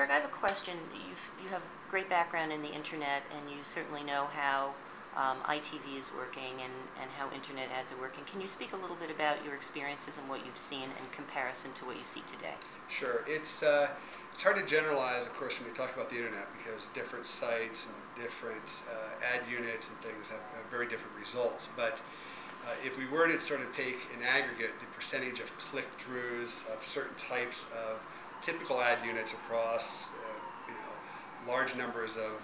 Eric, I have a question. You have a great background in the internet, and you certainly know how iTV is working and how internet ads are working. Can you speak a little bit about your experiences and what you've seen in comparison to what you see today? Sure. It's hard to generalize, of course, when we talk about the internet, because different sites and different ad units and things have very different results. But if we were to sort of take in aggregate the percentage of click-throughs of certain types of typical ad units across large numbers of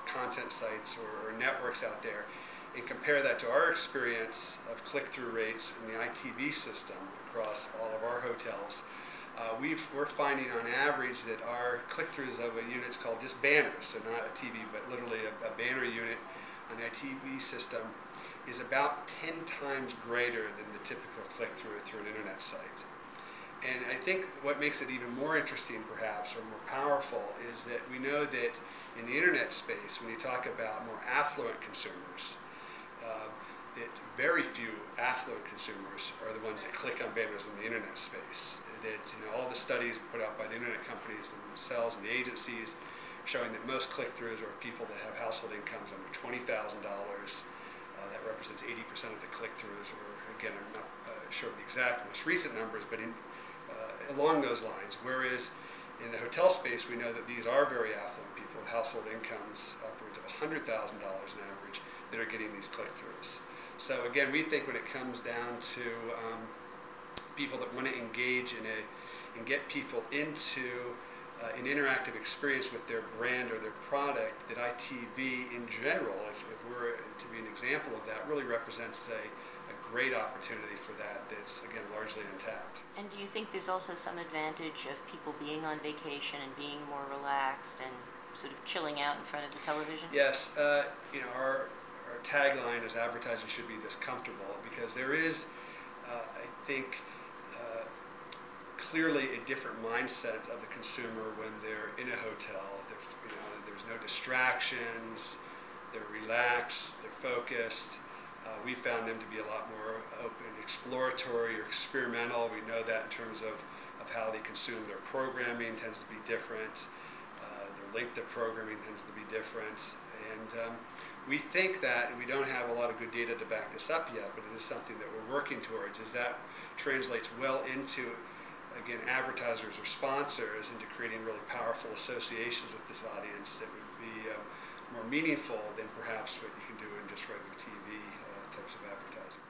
content sites or networks out there, and compare that to our experience of click-through rates in the iTV system across all of our hotels, we're finding on average that our click-throughs of a unit's called just banners, so not a TV, but literally a banner unit on the iTV system, is about 10 times greater than the typical click-through through an internet site. And I think what makes it even more interesting, perhaps, or more powerful, is that we know that in the internet space, when you talk about more affluent consumers, that very few affluent consumers are the ones that click on banners in the internet space. That all the studies put out by the internet companies themselves and the agencies showing that most click-throughs are people that have household incomes under $20,000. That represents 80% of the click-throughs, or again, I'm not sure of the exact most recent numbers, but along those lines. Whereas in the hotel space, we know that these are very affluent people with household incomes upwards of $100,000 on average that are getting these click-throughs. So again, we think when it comes down to people that want to engage and get people into an interactive experience with their brand or their product, that iTV in general, if we're to be an example of that, really represents a great opportunity for that that's, again, largely untapped. And do you think there's also some advantage of people being on vacation and being more relaxed and sort of chilling out in front of the television? Yes. Our tagline is advertising should be this comfortable, because there is, I think, clearly a different mindset of the consumer when they're in a hotel. There's no distractions, they're relaxed, they're focused. We found them to be a lot more open, exploratory, or experimental. We know that in terms of how they consume their programming tends to be different. Their length of programming tends to be different. And we think that, and we don't have a lot of good data to back this up yet, but it is something that we're working towards, is that translates well into, again, advertisers or sponsors, into creating really powerful associations with this audience that would be more meaningful than perhaps what you can do in just regular TV types of advertising.